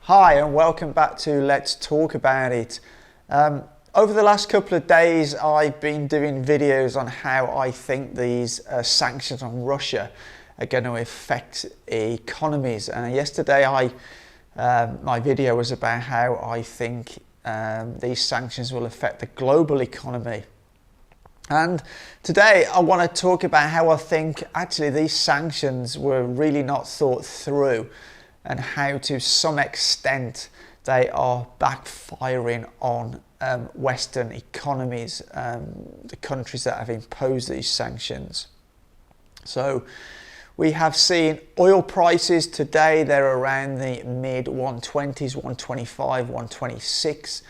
Hi and welcome back to Let's Talk About It. Over the last couple of days I've been doing videos on how I think these sanctions on Russia are going to affect economies. Yesterday my video was about how I think these sanctions will affect the global economy. And today I want to talk about how I think actually these sanctions were really not thought through, and how to some extent they are backfiring on Western economies, the countries that have imposed these sanctions. So we have seen oil prices today, they're around the mid 120s, 125, 126,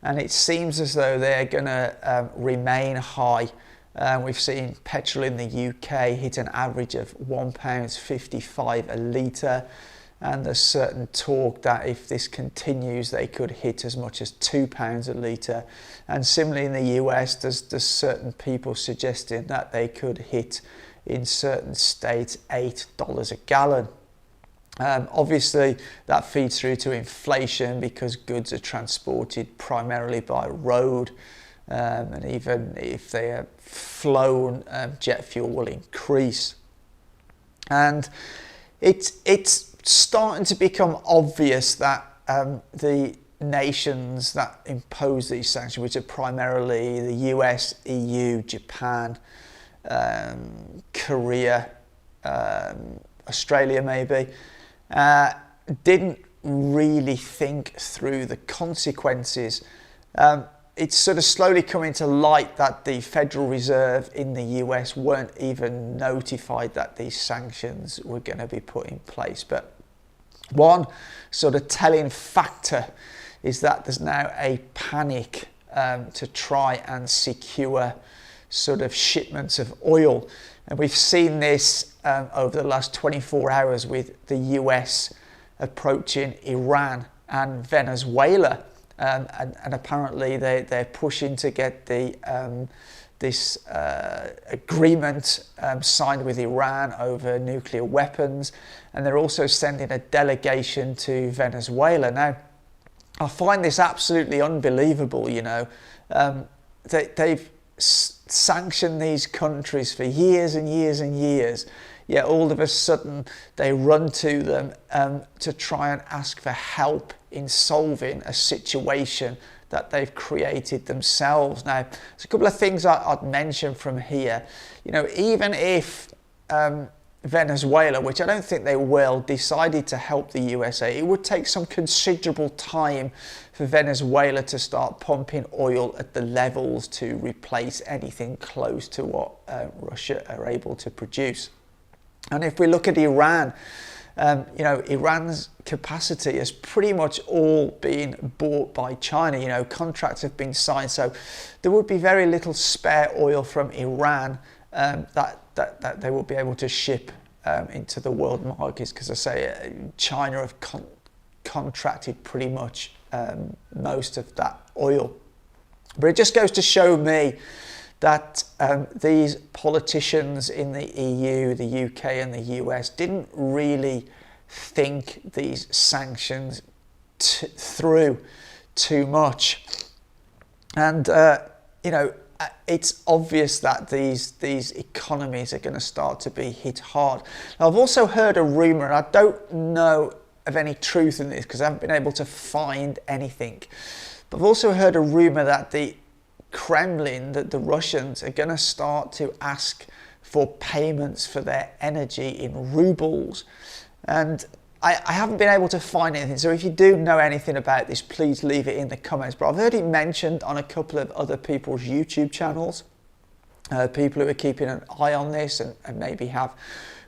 and it seems as though they're going to remain high. We've seen petrol in the UK hit an average of £1.55 a litre. And there's certain talk that if this continues, they could hit as much as £2 a litre. And similarly in the US, there's certain people suggesting that they could hit, in certain states, $8 a gallon. Obviously, that feeds through to inflation because goods are transported primarily by road. And even if they are flown, jet fuel will increase. And it's starting to become obvious that the nations that impose these sanctions, which are primarily the US, EU, Japan, Korea, Australia maybe, didn't really think through the consequences. It's sort of slowly coming to light that the Federal Reserve in the US weren't even notified that these sanctions were going to be put in place. But one sort of telling factor is that there's now a panic to try and secure sort of shipments of oil. And we've seen this over the last 24 hours with the US approaching Iran and Venezuela. And apparently they're pushing to get this agreement signed with Iran over nuclear weapons, and they're also sending a delegation to Venezuela. Now, I find this absolutely unbelievable. You know, they've sanctioned these countries for years and years and years, yet all of a sudden they run to them to try and ask for help in solving a situation that they've created themselves. Now, there's a couple of things I'd mention from here. You know, even if Venezuela, which I don't think they will, decided to help the USA, it would take some considerable time for Venezuela to start pumping oil at the levels to replace anything close to what Russia are able to produce. And if we look at Iran, you know, Iran's capacity has pretty much all been bought by China. You know, contracts have been signed, so there would be very little spare oil from Iran that they will be able to ship into the world markets, because I say China have contracted pretty much most of that oil. But it just goes to show me that these politicians in the EU, the UK and the US didn't really think these sanctions through too much. And, you know, it's obvious that these economies are going to start to be hit hard. Now, I've also heard a rumour, and I don't know of any truth in this because I haven't been able to find anything, but I've also heard a rumour that the Kremlin, that the Russians are going to start to ask for payments for their energy in rubles. And I haven't been able to find anything, so if you do know anything about this, please leave it in the comments. But I've heard it mentioned on a couple of other people's YouTube channels, people who are keeping an eye on this and maybe have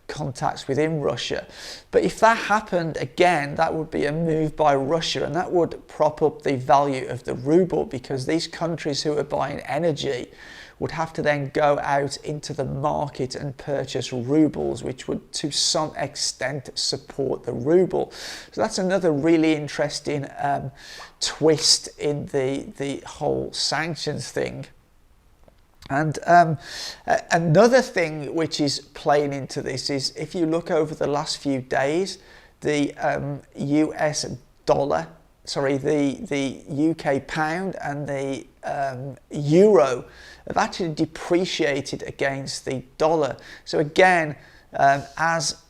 contacts within Russia. But if that happened, again, that would be a move by Russia, and that would prop up the value of the ruble, because these countries who are buying energy would have to then go out into the market and purchase rubles, which would to some extent support the ruble. So that's another really interesting twist in the whole sanctions thing. And another thing which is playing into this is, if you look over the last few days, the US the UK pound and the euro have actually depreciated against the dollar. So again, as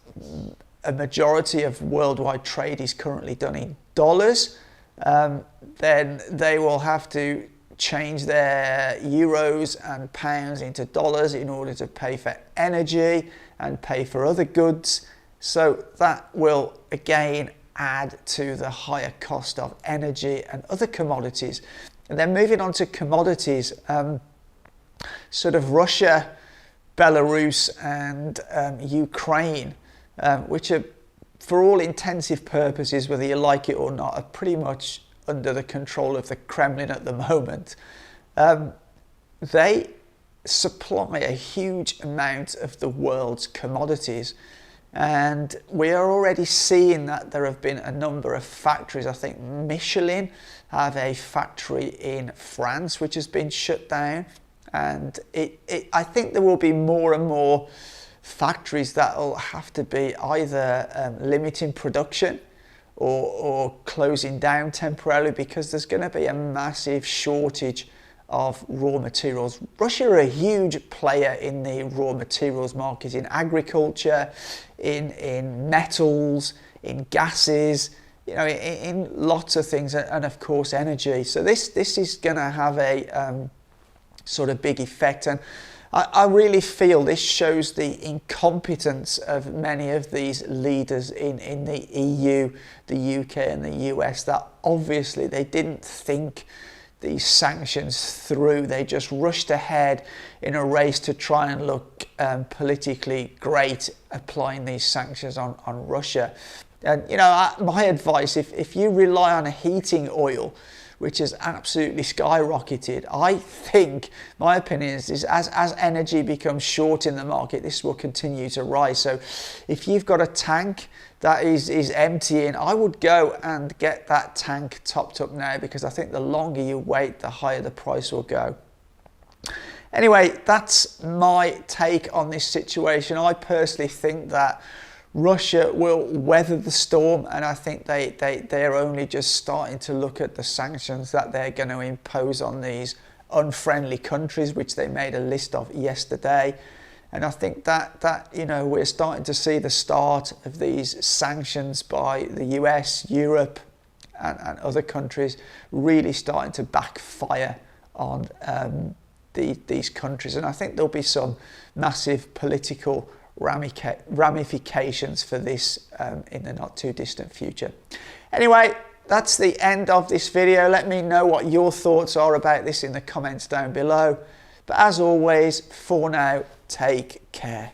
a majority of worldwide trade is currently done in dollars, then they will have to change their euros and pounds into dollars in order to pay for energy and pay for other goods. So that will again add to the higher cost of energy and other commodities. And then moving on to commodities, sort of Russia, Belarus and Ukraine, which are, for all intensive purposes, whether you like it or not, are pretty much under the control of the Kremlin at the moment. They supply a huge amount of the world's commodities. And we are already seeing that there have been a number of factories. I think Michelin have a factory in France which has been shut down. And I think there will be more and more factories that will have to be either limiting production or closing down temporarily, because there's going to be a massive shortage of raw materials. Russia are a huge player in the raw materials market, in agriculture, in metals, in gases, you know, in lots of things, and of course energy. So this is going to have a sort of big effect, and I really feel this shows the incompetence of many of these leaders in the EU, the UK and the US, that obviously they didn't think these sanctions through. They just rushed ahead in a race to try and look politically great applying these sanctions on Russia. And you know, my advice, if you rely on a heating oil which has absolutely skyrocketed, I think, my opinion is as energy becomes short in the market, this will continue to rise. So if you've got a tank that is emptying, I would go and get that tank topped up now, because I think the longer you wait, the higher the price will go. Anyway, that's my take on this situation. I personally think that Russia will weather the storm, and I think they're only just starting to look at the sanctions that they're going to impose on these unfriendly countries, which they made a list of yesterday. And I think that you know, we're starting to see the start of these sanctions by the US, Europe and other countries really starting to backfire on these countries. And I think there'll be some massive political ramifications for this in the not too distant future. Anyway, that's the end of this video. Let me know what your thoughts are about this in the comments down below. But as always, for now, take care.